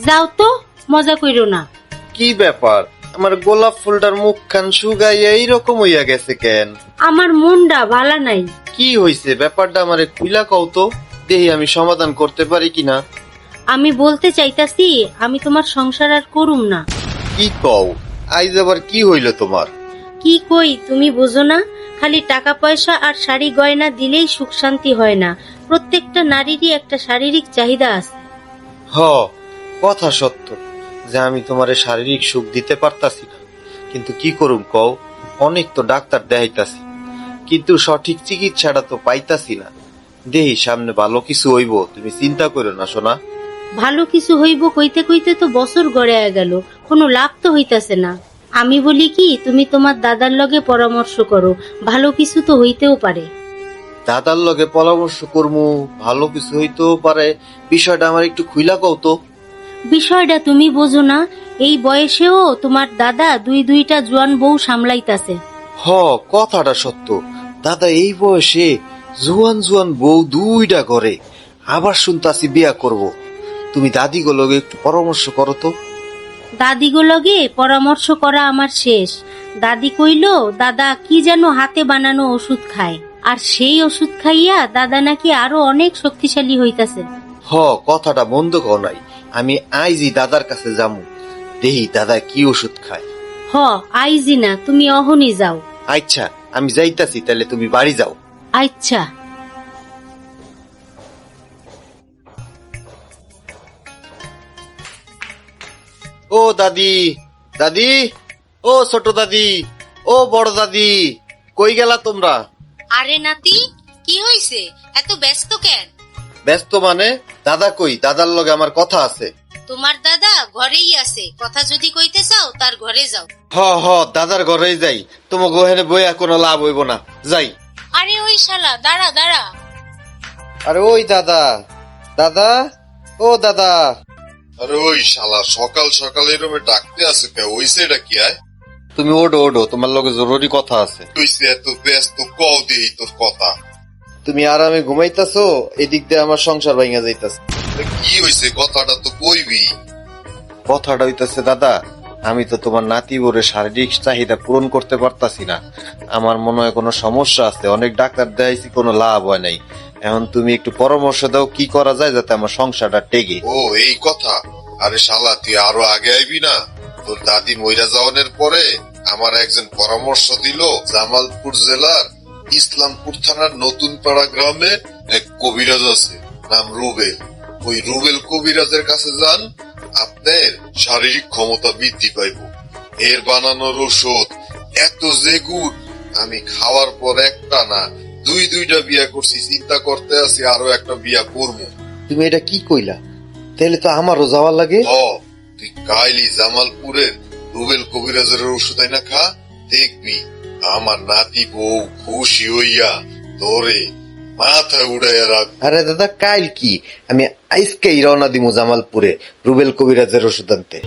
যাও তো, মজা কইরো না। কি ব্যাপার, আমার গোলাপ ফুলটার মুখখান শুকাইয়া এইরকম হইয়া গেছে কেন? আমার মনটা ভালা নাই। কি হইছে ব্যাপারটা আমারে খুইলা কও তো, দেখি আমি সমাধান করতে পারি কিনা। আমি বলতে চাইতাছি আমি তোমার সংসার আর করুম না। কি কও, আইজ আবার কি হইল তোমার? কি কই তুমি বুঝো না? খালি টাকা পয়সা আর শাড়ি গয়না দিলেই সুখ শান্তি হয় না। প্রত্যেকটা নারীরই একটা শারীরিক চাহিদা আছে। হ, কথা সত্য যে আমি তোমারে শারীরিক সুখ দিতে পারতাছি না, কিন্তু কি করুম কও? অনেক তো ডাক্তার দেখাইতাছি, কিন্তু সঠিক চিকিৎসাটা তো পাইতাছি না। দেহি সামনে ভালো কিছু হইব, তুমি চিন্তা করো না সোনা। ভালো কিছু হইব কইতে কইতে তো বছর গড়াইয়া গেল, কোনো লাভ তো হইতাছে না। আমি বলি কি, তুমি তোমার দাদার লগে পরামর্শ করো, ভালো কিছু তো হইতেও পারে। দাদার লগে পরামর্শ করমু, ভালো কিছু হইতেও পারে। বিষয়টা আমার একটু খুইলা কও তো। বিষয়টা তুমি বোঝো না? এই বয়সেও তোমার দাদা দুইটা জোয়ান বউ সামলাইতাছে। হ, কথাটা সত্য। দাদা এই বয়সে জুয়ান জুয়ান বউ দুইটা করে, আবার শুনতাছি বিয়া করব। তুমি দাদি লগে একটু পরামর্শ করো তো। দাদিগো লগে পরামর্শ করা আমার শেষ। দাদি কইল দাদা কি যেন হাতে বানানো ওষুধ খায়, আর সেই ওষুধ খাইয়া দাদা নাকি আরো অনেক শক্তিশালী হইতাছে। হ, কথাটা মন্দ কও নাই। আমি আইজি দাদার কাছে যামু, দেহি দাদা কি ওষুধ খায়। হ, আইজি না, তুমি অহনি যাও। আচ্ছা, আমি যাইতাছি, তাহলে তুমি বাড়ি যাও। আচ্ছা। ও দাদি, দাদি, ও ছোট দাদি, ও বড় দাদি, কই গেলা তোমরা? আরে নাতি, কি হইছে? এত ব্যস্ত কেন? ব্যস্ত মানে? দাদা কই? দাদার লগে আমার কথা আছে। তোমার দাদা ঘরেই আছে, কথা যদি কইতে চাও তার ঘরে যাও। হ হ, দাদার ঘরেই যাই। তোমাকে ওখানে বইয়া কোনো লাভ হইব না, যাই। আরে ওই শালা, দাঁড়া দাঁড়া। আরে ওই দাদা, দাদা, ও দাদা। আরে ওই শালা সকাল সকাল এরমে ডাকতে আছে কে? ওইসে এটা কি আয়? তুমি ওডো ওডো, তোমার লগে জরুরি কথা আছে। তুইসে এত ব্যস্ত, কও দেই তোর কথা। তুমি আরামে ঘুমাইতাছো, এদিক দিয়ে আমার সংসার ভাঙা যাইতাছে। কি হইছে কথাটা তো কইবি। কথাটা হইতাছে দাদা, আমি তো তোমার নাতি বোরে শারীরিক চাহিদা পূরণ করতে পারতাছি না। আমার মনে হয় কোনো সমস্যা আছে, অনেক ডাক্তার দেখাইছি, কোনো লাভ হয় নাই। এখন তুমি একটু পরামর্শ দাও কি করা যায় যাতে আমার সংসারটা টেকে। ও এই কথা। আরে শালা তুই আরো আগে আইবি না? তোর দাদি মইরা যাওয়ার পরে আমার একজন পরামর্শ দিল, জামালপুর জেলার ইসলামপুর থানার নতুন পাড়া গ্রামে এক কবিরাজ আছে, নাম রুবেল। ওই রুবেল কবিরাজের কাছে যান, আপনার শারীরিক ক্ষমতা বৃদ্ধি পাইব। এর বানানোর ঔষধ এত যে গুড, আমি খাওয়ার পর একটা না দুইটা বিয়া করছি, চিন্তা করতে আছি আরো একটা বিয়া করবো। তুমি এটা কি কইলা? তাহলে তো আমারও যাওয়ার লাগে। তুই কাইলি জামালপুরের রুবেল কবিরাজের ওষুধ না খা, দেখবি আমার নাতি বউ খুশি হইয়া তোরে মাথায় উড়াইয়া রাখ। আরে দাদা, কাইল কি? আমি আইসকেই রওনা দিমু জামালপুরে রুবেল কবিরাজের ওষুধ আনতে।